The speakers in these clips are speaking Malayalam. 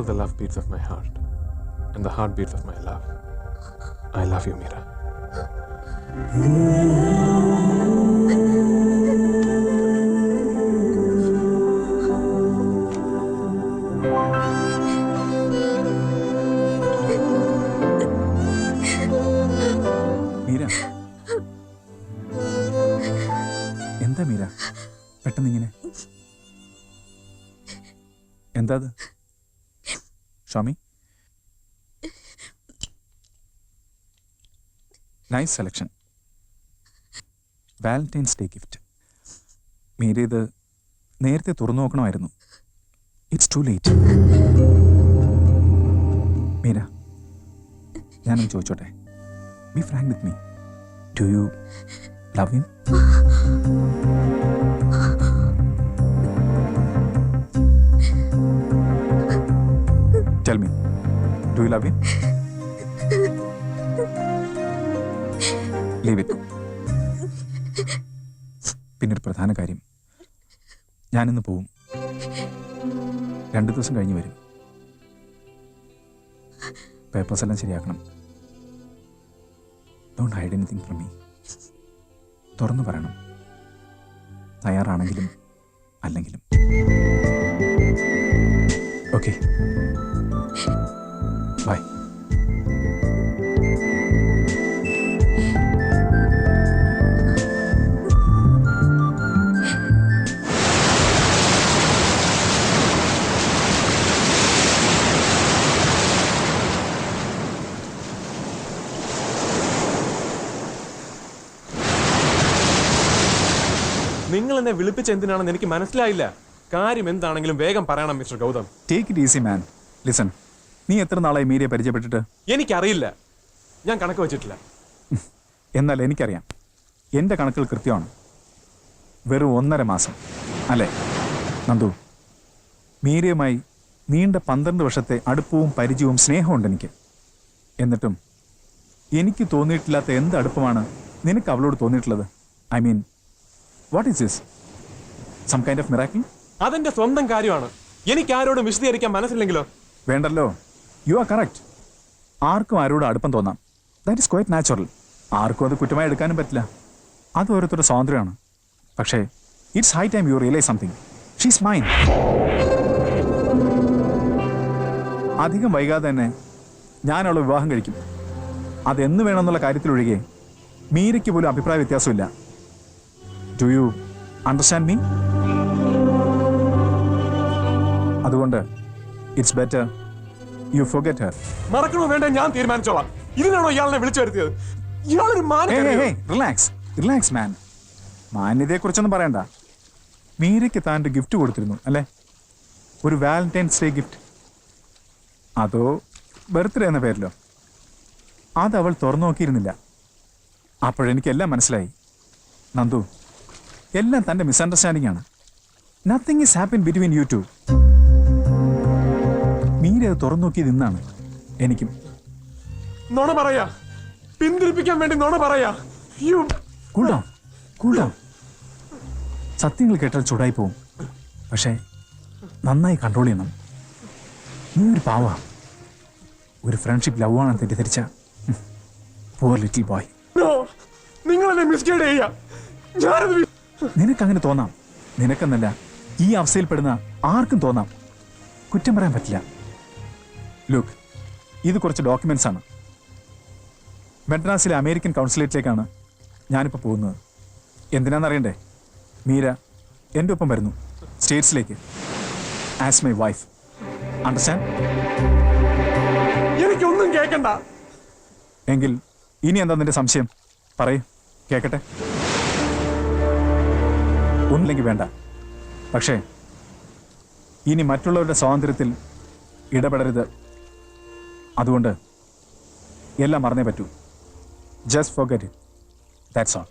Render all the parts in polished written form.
The love beats of my heart and the heart beats of my love. I love you, Meera. Meera. എന്താ മീര പെട്ടെന്നിങ്ങനെ? എന്താ അത്? Shami? Nice selection. Valentine's Day gift. Meera ഇത് നേരത്തെ തുറന്നു നോക്കണമായിരുന്നു. It's too late. മീര, ഞാനൊന്ന് ചോദിച്ചോട്ടെ. Be frank with me. Do you love him? Tell me, do you love him? Leave it. പിന്നൊരു പ്രധാന കാര്യം, ഞാനിന്ന് പോവും. 2 ദിവസം കഴിഞ്ഞ് വരും. പേപ്പേഴ്സ് എല്ലാം ശരിയാക്കണം. Don't hide anything from me. തുറന്നു പറയണം, തയ്യാറാണെങ്കിലും അല്ലെങ്കിലും. Okay, bye. നിങ്ങൾ എന്നെ വിളിപ്പിച്ച എന്തിനാണെന്ന് എനിക്ക് മനസ്സിലായില്ല. കാര്യം എന്താണെങ്കിലും വേഗം പറയണം mister Gautam. Take it easy man. Listen, നീ എത്ര നാളായി മീരയെ പരിചയപ്പെട്ടിട്ട്? എനിക്കറിയില്ല, ഞാൻ കണക്ക് വെച്ചിട്ടില്ല. എന്നാൽ എനിക്കറിയാം, എൻ്റെ കണക്കുകൾ കൃത്യമാണ്. വെറും 1.5 മാസം അല്ലേ നന്ദു? മീരയുമായി നീണ്ട 12 വർഷത്തെ അടുപ്പവും പരിചയവും സ്നേഹവും ഉണ്ട് എനിക്ക്. എന്നിട്ടും എനിക്ക് തോന്നിയിട്ടില്ലാത്ത എന്ത് അടുപ്പമാണ് നിനക്ക് അവളോട് തോന്നിയിട്ടുള്ളത്? I mean, what is this? Some kind of miracle? അതെന്റെ സ്വന്തം കാര്യമാണ്. എനിക്ക് ആരോടും വിശദീകരിക്കാൻ മനസ്സില്ലെങ്കിലോ? വേണ്ടല്ലോ, യു ആർ കറക്റ്റ്. ആർക്കും ആരോട് അടുപ്പം തോന്നാം. That is quite natural. ആർക്കും അത് കുറ്റമായി എടുക്കാനും പറ്റില്ല. അത് ഓരോരുത്തരുടെ സ്വാതന്ത്ര്യമാണ്. പക്ഷേ it's high time you realise something. She's mine. അധികം വൈകാതെ തന്നെ ഞാൻ അവളെ വിവാഹം കഴിക്കും. അതെന്ന് വേണമെന്നുള്ള കാര്യത്തിലൊഴികെ മീരയ്ക്ക് പോലും അഭിപ്രായ വ്യത്യാസമില്ല. Do you understand me? അതുകൊണ്ട് it's better you forget her. മറക്കണോ വേണ്ട ഞാൻ തീരുമാനിച്ചോളാം. ഇതിനാണോ ഇയാളെ വിളിച്ചു വരുത്തിയത്? ഇയാളൊരു റിലാക്സ് മാൻ. മാന്യതയെ കുറിച്ചൊന്നും പറയണ്ട. മീരയ്ക്ക് താൻ്റെ ഗിഫ്റ്റ് കൊടുത്തിരുന്നു അല്ലേ? ഒരു വാലന്റൈൻസ് ഡേ ഗിഫ്റ്റ്. അതോ ബർത്ത്ഡേ എന്ന പേരിലോ? അത് അവൾ തുറന്നു നോക്കിയിരുന്നില്ല. അപ്പോഴെനിക്കെല്ലാം മനസ്സിലായി. നന്ദു, എല്ലാം തൻ്റെ മിസ്അണ്ടർസ്റ്റാൻഡിംഗ് ആണ്. Nothing is happen between you two. Meera അത് തുറന്നു നോക്കിയത് ഇന്നാണ്. എനിക്കും നുണ പറയാ, പിന്തിരിപ്പിക്കാൻ വേണ്ടി നുണ പറയാ. Cool down. സത്യങ്ങൾ കേട്ടാൽ ചൂടായി പോവും. പക്ഷേ നന്നായി കൺട്രോൾ ചെയ്യണം. നീ ഒരു പാവാ. ഒരു ഫ്രണ്ട്ഷിപ്പ് ലവ് ആണെന്ന് തെറ്റിദ്ധരിച്ച പുവർ ലിറ്റിൽ ബോയ്. നിനക്കങ്ങനെ തോന്നാം. നിനക്കെന്നല്ല, ഈ അവസ്ഥയിൽപ്പെടുന്ന ആർക്കും തോന്നാം. കുറ്റം പറയാൻ പറ്റില്ല. ലുക്ക്, ഇത് കുറച്ച് ഡോക്യുമെന്റ്സ് ആണ്. മെഡ്രാസിലെ അമേരിക്കൻ കൗൺസിലേറ്റിലേക്കാണ് ഞാനിപ്പോൾ പോകുന്നത്. എന്തിനാണെന്നറിയണ്ടേ? മീര എൻ്റെ ഒപ്പം വരുന്നു സ്റ്റേറ്റ്സിലേക്ക് ആസ് മൈ വൈഫ്. അണ്ടർസ്റ്റാൻഡ്? എനിക്കൊന്നും കേൾക്കണ്ട. എങ്കിൽ ഇനി എന്താ നിന്റെ സംശയം? പറയൂ, കേൾക്കട്ടെ. ഒന്നില്ലെങ്കിൽ വേണ്ട. പക്ഷേ ഇനി മറ്റുള്ളവരുടെ സ്വാതന്ത്ര്യത്തിൽ ഇടപെടരുത്. അതുകൊണ്ട് എല്ലാം മറന്നേ പറ്റൂ. Just forget it. That's all.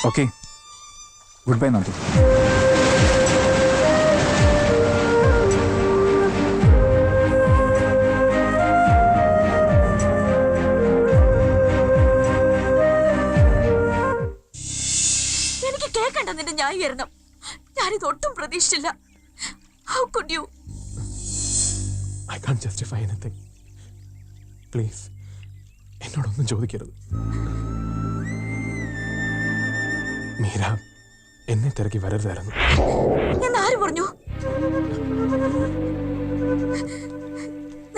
Okay, good bye Nandu. എനിക്ക് കേൾക്കണ്ട നിന്റെ ന്യായീകരണം. ഞാനിത് ഒട്ടും പ്രതീക്ഷിച്ചില്ല. How could you? I can't justify anything. Please, എന്നോടൊന്നും ചോദിക്കരുത്. മീര എന്നെ തിരക്കി വരരുതായിരുന്നു. ഞാൻ ആര് പറഞ്ഞു?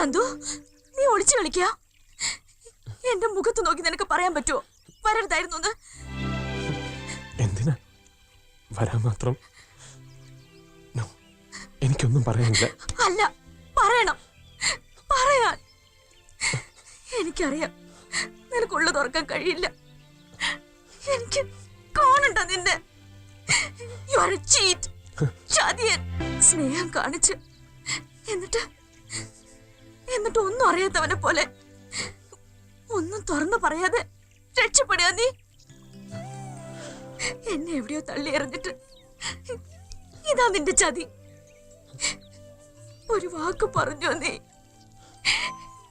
നന്ദു, നീ ഒളിച്ചു കളിക്കുക. എന്റെ മുഖത്ത് നോക്കി നിനക്ക് പറയാൻ പറ്റുമോ വരരുതായിരുന്നു എന്ന്? എന്തിനാ വരാൻ മാത്രം? എനിക്കൊന്നും പറയാനില്ല. അല്ല, പറയണം. പറയാൻ എനിക്കറിയാം നിനക്കുള്ള തുറക്കാൻ കഴിയില്ല. എനിക്ക് കാണണ്ട നിന്നെ. You are a cheat. ചതിയൻ. സ്നേഹം കാണിച്ച് എന്നിട്ട് ഒന്നും അറിയാത്തവനെ പോലെ ഒന്നും തുറന്നു പറയാതെ രക്ഷപ്പെടുക നീ. എന്നെ എവിടെയോ തള്ളി എറിഞ്ഞിട്ട് ഇതാ നിന്റെ ചതി. ഒരു വാക്ക് പറഞ്ഞോ നീ?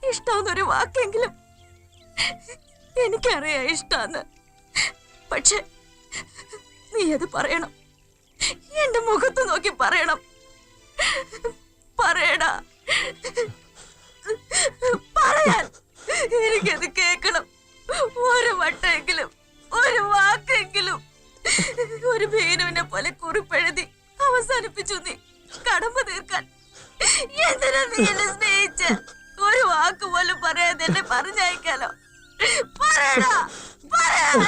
ഇഷ്ടാന്നൊരു വാക്കെങ്കിലും. എനിക്കറിയാം ഇഷ്ടാന്ന്. പക്ഷെ നീ അത് പറയണം. എന്റെ മുഖത്ത് നോക്കി പറയണം. പറയടാ, പറയാൻ എനിക്കത് കേൾക്കണം. ഒരു വട്ടെങ്കിലും, ഒരു വാക്കെങ്കിലും. ഒരു ഭീനുവിനെ പോലെ കുറിപ്പെഴുതി അവസാനിപ്പിച്ചു നീ കടമ്പ തീർക്കാൻ. എന്തിനാ നീ എന്നെ സ്നേഹിച്ച് ഒരു വാക്ക് പോലും പറയാതെ എന്നെ പറഞ്ഞയക്കാലോ? പറയടാ, പറയാൻ.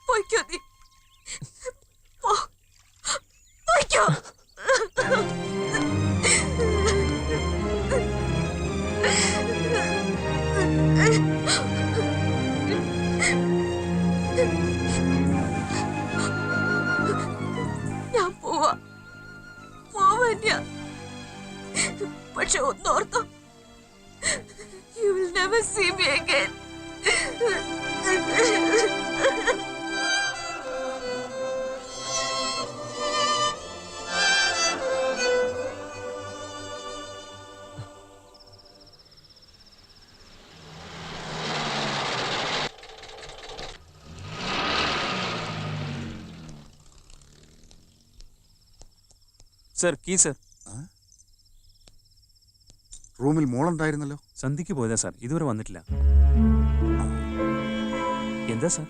പൊയ്ക്കോ നീ, പൊയ്ക്കോ. ഞാൻ പോവാ. പക്ഷെ ഒന്നോർത്തോ, you will never see me again. Sir, key sir. റൂമിൽ മോളുണ്ടായിരുന്നല്ലോ. സന്ധ്യക്ക് പോയതാ സാർ, ഇതുവരെ വന്നിട്ടില്ല. എന്താ സാർ?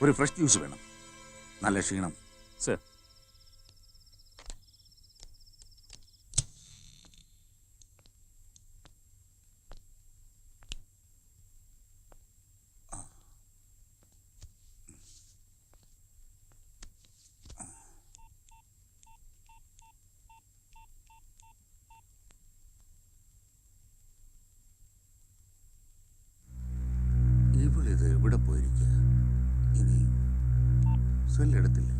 ഒരു ഫ്രഷ് ജ്യൂസ് വേണം. നല്ല ക്ഷീണം. സർ. ഇവളിത് എവിടെ പോയിരിക്കുക? ഇനി സെല്ലെടുത്തില്ലേ?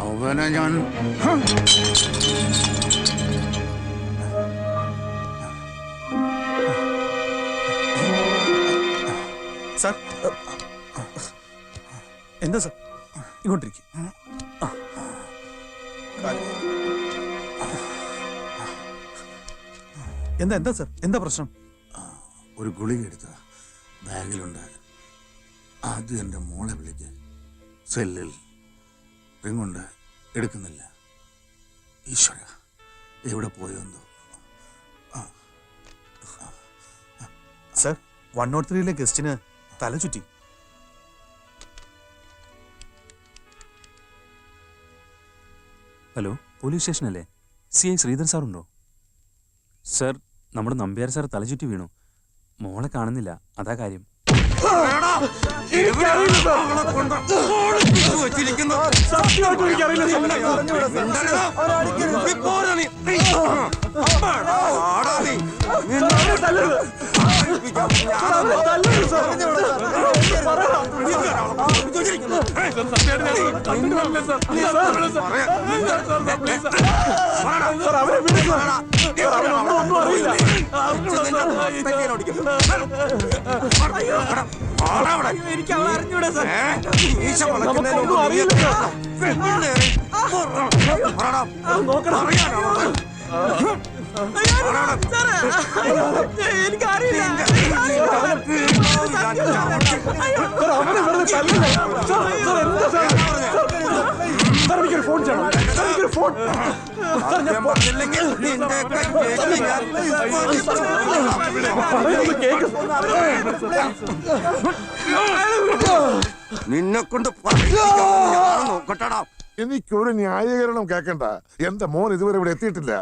അവനെ ഞാൻ സാർ, എന്താ സാർ? ഇങ്ങോട്ടിരിക്കും. എന്താ സാർ? എന്താ പ്രശ്നം? ഒരു ഗുളിക എടുത്ത ബാഗിലുണ്ട്. ആദ്യം എൻ്റെ മോളെ വിളിക്ക്. സെല്ലിൽ റിങ്ങുണ്ട്, എടുക്കുന്നില്ല. ഈശ്വര, എവിടെ പോയെന്തോ. സാർ, 103 ഗസ്റ്റിന് തല ചുറ്റി. ഹലോ, പോലീസ് സ്റ്റേഷനല്ലേ? CI ശ്രീധർ സാറുണ്ടോ? സർ, നമ്മുടെ നമ്പ്യാർ സാർ തലചുറ്റി വീണു. മോളെ കാണുന്നില്ല, അതാ കാര്യം. എനിക്ക് അവളെ അറിഞ്ഞൂടാ സാർ. എനിക്കറിയില്ല. നിന്നെ കൊണ്ട് നോക്കട്ടടാ. എനിക്കൊരു ന്യായീകരണം കേൾക്കണ്ട. എന്റെ മോൻ ഇതുവരെ ഇവിടെ എത്തിയിട്ടില്ല.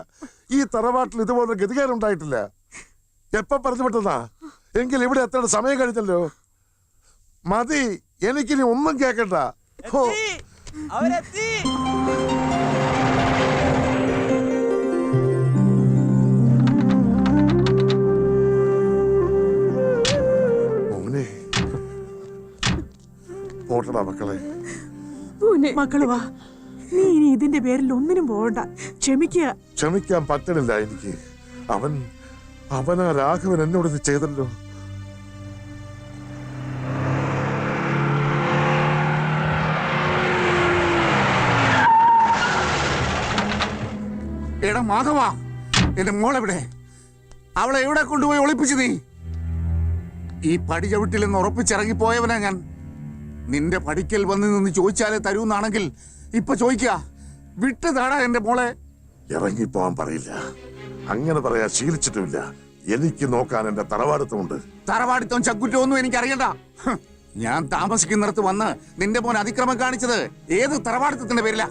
ഈ തറവാട്ടിൽ ഇതുപോലെ ഗതികേരം ഉണ്ടായിട്ടില്ല. എപ്പ പറഞ്ഞു വിട്ടതാ? എങ്കിൽ ഇവിടെ എത്തേണ്ട സമയം കഴിഞ്ഞല്ലോ. മതി, എനിക്കിനി ഒന്നും കേൾക്കണ്ട. അവരെത്തി. മോനെ പോട്ടടാ മക്കളെ. മക്കള് വാ, നീ ഇനി ഇതിന്റെ പേരിൽ ഒന്നിനും പോകണ്ട. ക്ഷമിക്കുക. ക്ഷമിക്കാൻ പറ്റണില്ല എനിക്ക്. അവനാ രാഘവൻ എന്നോട് ഇത് ചെയ്തല്ലോ. എടാ മാധവ, എന്റെ മോളെവിടെ? അവളെ എവിടെ കൊണ്ടുപോയി ഒളിപ്പിച്ചു നീ? ഈ പടി ചവിട്ടിലെന്ന് ഉറപ്പിച്ചിറങ്ങി പോയവനാ ഞാൻ. നിന്റെ പടിക്കൽ വന്ന് നിന്ന് ചോദിച്ചാലേ തരൂന്നാണെങ്കിൽ ഇപ്പൊ ചോദിക്ക. വിട്ടു താടാ എന്റെ മോളെ. ഇറങ്ങിപ്പോവാൻ പറയില്ല. അങ്ങനെ പറയാൻ ശീലിച്ചിട്ടുമില്ല. എനിക്ക് നോക്കാൻ എന്റെ തറവാടിത്തമുണ്ട്. തറവാടിത്തം ചക്കുറ്റവും ഒന്നും എനിക്ക് അറിയണ്ട. ഞാൻ താമസിക്കുന്നിടത്ത് വന്ന് നിന്റെ മോൻ അതിക്രമം കാണിച്ചത് ഏത് തറവാടിത്തത്തിന്റെ പേരില?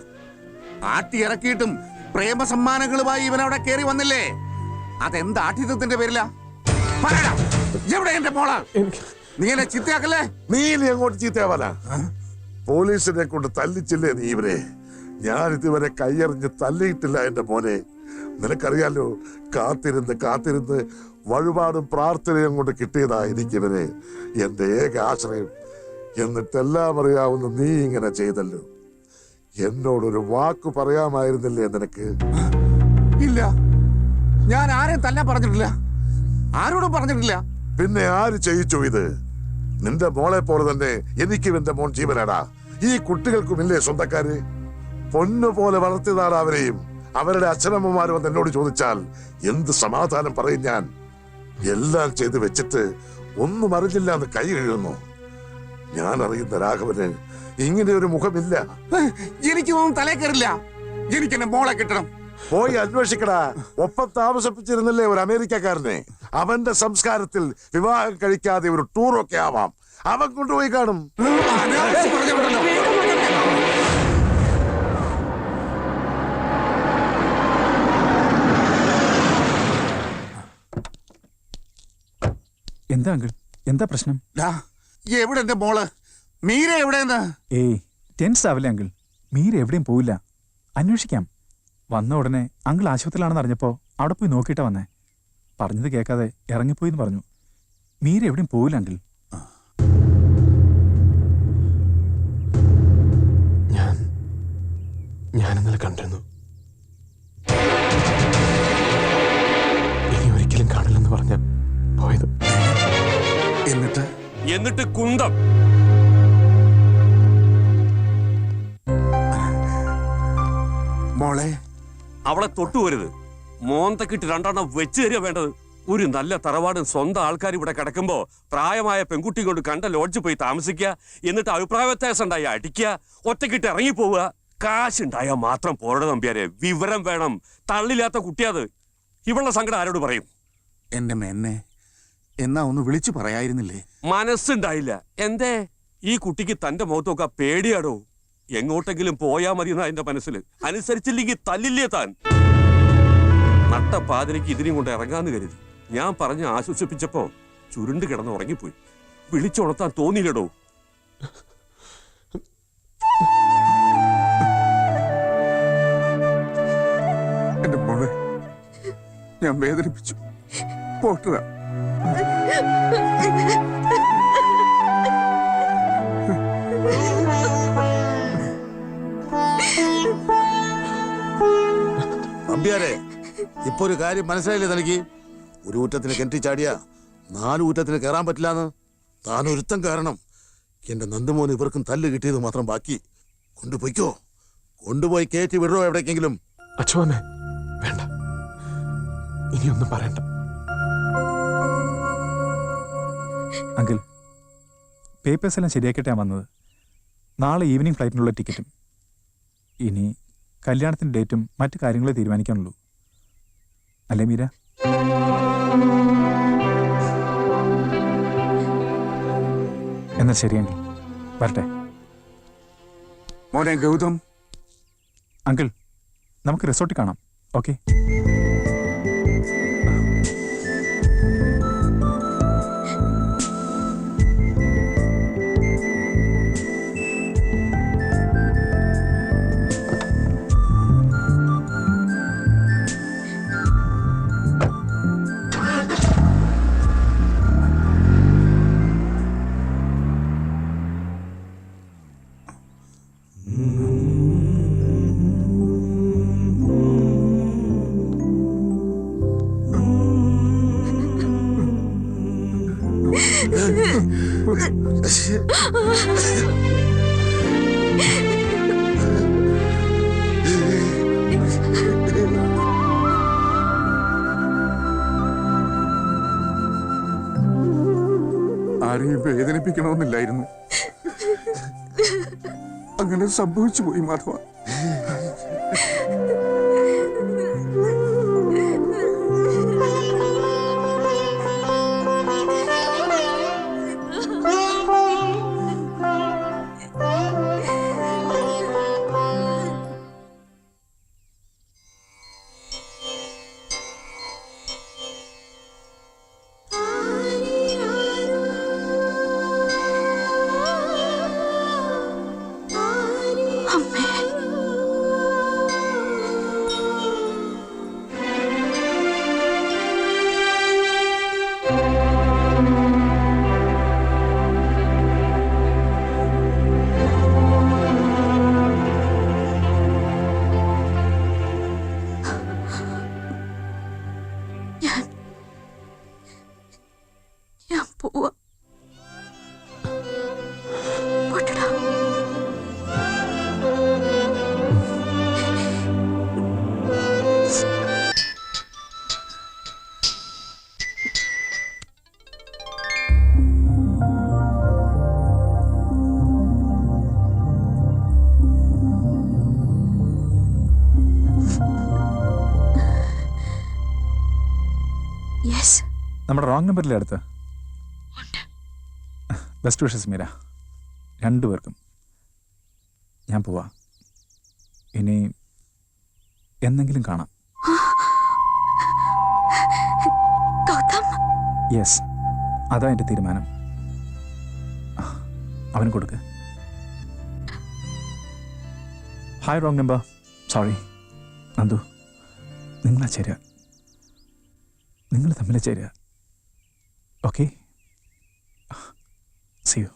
ആട്ടി ഇറക്കിയിട്ടും പ്രേമ സമ്മാനങ്ങളുമായി ഇവനവിടെ കയറി വന്നില്ലേ? അതെന്ത് ആഠ്യത്തിന്റെ പേരില? എവിടെ എന്റെ മോള്? നീ എന്നെ ചീത്തയാക്കല്ലേ? നീ അങ്ങോട്ട് ചീത്തയാവാനാ? പോലീസിനെ കൊണ്ട് തല്ലിച്ചില്ലേ നീ ഇവരെ? ഞാൻ ഇതുവരെ കൈയറിഞ്ഞ് തല്ലിയിട്ടില്ല എന്റെ മോനെ. നിനക്കറിയാലോ, കാത്തിരുന്ന് വഴിപാടും പ്രാർത്ഥനയും കൊണ്ട് കിട്ടിയതാ എനിക്കിവരെ, എന്റെ ഏക ആശ്രയം. എന്നിട്ടെല്ലാം അറിയാവുന്ന നീ ഇങ്ങനെ ചെയ്തല്ലോ. എന്നോടൊരു വാക്ക് പറയാമായിരുന്നില്ലേ നിനക്ക്? ഇല്ല, ഞാൻ ആരെയും തല്ലാൻ പറഞ്ഞിട്ടില്ല, ആരോടും പറഞ്ഞിട്ടില്ല. പിന്നെ ആര് ചെയ്യിച്ചു ഇത്? നിന്റെ മോളെ പോലെ തന്നെ എനിക്കും എന്റെ മോൻ ജീവനാടാ. ഈ കുട്ടികൾക്കുമില്ലേ സ്വന്തക്കാര്? പൊന്നുപോലെ വളർത്തിയതാണ് അവരെയും. അവരുടെ അച്ഛനമ്മമാരും വന്ന് എന്നോട് ചോദിച്ചാൽ എന്ത് സമാധാനം പറയും ഞാൻ? എല്ലാം ചെയ്ത് വെച്ചിട്ട് ഒന്നും അറിഞ്ഞില്ല എന്ന് കൈ കഴുകുന്നു. ഞാൻ അറിയുന്ന രാഘവന് ഇങ്ങനെ ഒരു മുഖമില്ല. എനിക്കൊന്നും തലേ കയറില്ല. എനിക്ക് എന്റെ മോളെ കിട്ടണം. പോയി അന്വേഷിക്കടാ. ഒപ്പം താമസിപ്പിച്ചിരുന്നില്ലേ ഒരു അമേരിക്കക്കാരനെ? അവന്റെ സംസ്കാരത്തിൽ വിവാഹം കഴിക്കാതെ ഒരു ടൂറൊക്കെ ആവാം. അവൻ കൊണ്ടുപോയി കാണും. എന്താ അങ്കിൾ, എന്താ പ്രശ്നം? എവിടെ എന്റെ മോള്? മീര എവിടെയെന്ന്? ഏയ്, ടെൻസ് ആവില്ല അങ്കിൾ. മീര എവിടെയും പോയില്ല. അന്വേഷിക്കാം. വന്ന ഉടനെ അങ്കിൾ ആശുപത്രിയിലാണെന്ന് അറിഞ്ഞപ്പോ അവിടെ പോയി നോക്കിയിട്ടാ വന്നേ. പറഞ്ഞത് കേൾക്കാതെ ഇറങ്ങിപ്പോയി എന്ന് പറഞ്ഞു. മീര എവിടെയും പോയില്ല അങ്കിൾ. ഞാൻ ഇന്നലെ കണ്ടിരുന്നു. ഇനി ഒരിക്കലും കാണില്ലെന്ന് പറഞ്ഞ പോയത്. എന്നിട്ട് കുന്തം മോളെ, അവളെ തൊട്ടുപോരുത്. മോന്തക്കിട്ട് രണ്ടെണ്ണം വെച്ച് തരിക വേണ്ടത്. ഒരു നല്ല തറവാടും സ്വന്തം ആൾക്കാർ ഇവിടെ കിടക്കുമ്പോ പ്രായമായ പെൺകുട്ടി കൊണ്ട് കണ്ട ലോഡ്ജ് പോയി താമസിക്കുക, എന്നിട്ട് അഭിപ്രായ വ്യത്യാസം ഉണ്ടായി അടിക്കുക, ഒറ്റക്കിട്ട് ഇറങ്ങിപ്പോവുക. കാശുണ്ടായാൽ മാത്രം പോരുടെ നമ്പ്യാരെ. വിവരം വേണം. തള്ളില്ലാത്ത കുട്ടിയത്. ഇവളുടെ സങ്കടം ആരോട് പറയും? എന്റെ മെന്നെ, എന്നാ ഒന്ന് വിളിച്ചു പറയായിരുന്നില്ലേ? മനസ്സുണ്ടായില്ല. എന്തേ? ഈ കുട്ടിക്ക് തന്റെ മുഖത്തൊക്കെ പേടിയാടോ. എങ്ങോട്ടെങ്കിലും പോയാ മതി എന്നാ എന്റെ മനസ്സിൽ. അനുസരിച്ചില്ലെങ്കിൽ തല്ലില്ലേ താൻ? നട്ട പാതിരയ്ക്ക് ഇതിനെയും കൊണ്ട് ഇറങ്ങാന്ന് കരുതി. ഞാൻ പറഞ്ഞ് ആശ്വസിപ്പിച്ചപ്പോ ചുരുണ്ട് കിടന്ന് ഉറങ്ങിപ്പോയി. വിളിച്ചുണർത്താൻ തോന്നിയില്ലടോ. എന്റെ മോളെ ഞാൻ വേദനിപ്പിച്ചു. പോട്ട നമ്പ്യാരെ, ഇപ്പൊ ഒരു കാര്യം മനസ്സിലായില്ലേ തനിക്ക്? ഒരു ഊറ്റത്തിന് കിണറ്റി ചാടിയ 4 ഊറ്റത്തിന് കയറാൻ പറ്റില്ലാന്ന്. താൻ ഒരുത്തം കാരണം എന്റെ നന്ദമോന് ഇവർക്കും തല്ല് കിട്ടിയത് മാത്രം ബാക്കി. കൊണ്ടുപോയിക്കോ, കൊണ്ടുപോയി കയറ്റി വിടറോ എവിടേക്കെങ്കിലും. അച്ഛനെ വേണ്ട, ഇനിയൊന്നും പറയണ്ട. അങ്കിൾ, പേപ്പേഴ്സ് എല്ലാം ശരിയാക്കിയിട്ടാണ് ഞാൻ വന്നത്. നാളെ ഈവനിങ് ഫ്ലൈറ്റിനുള്ള ടിക്കറ്റും. ഇനി കല്യാണത്തിൻ്റെ ഡേറ്റും മറ്റു കാര്യങ്ങളെ തീരുമാനിക്കാനുള്ളൂ, അല്ലേ മീര? എന്നാൽ ശരിയെങ്കിൽ വരട്ടെ. മോനെ ഗൗതം, അങ്കിൾ, നമുക്ക് റിസോർട്ടിൽ കാണാം. ഓക്കെ? ആരെയും വേദനിപ്പിക്കണമെന്നില്ലായിരുന്നു. അങ്ങനെ സംഭവിച്ചു പോയി മാധവ. നമ്മുടെ റോങ് നമ്പറിലെ അടുത്ത്. ബെസ്റ്റ് വിഷസ് മീര, 2 പേർക്കും. ഞാൻ പോവാ. ഇനി എന്തെങ്കിലും കാണാം. യെസ്, അതാ എൻ്റെ തീരുമാനം. അവന് കൊടുക്ക്. Hi wrong number, sorry. Nandu, നിങ്ങളാ ചേരുക, നിങ്ങൾ തമ്മിൽ ചേരുക. Okay, see U.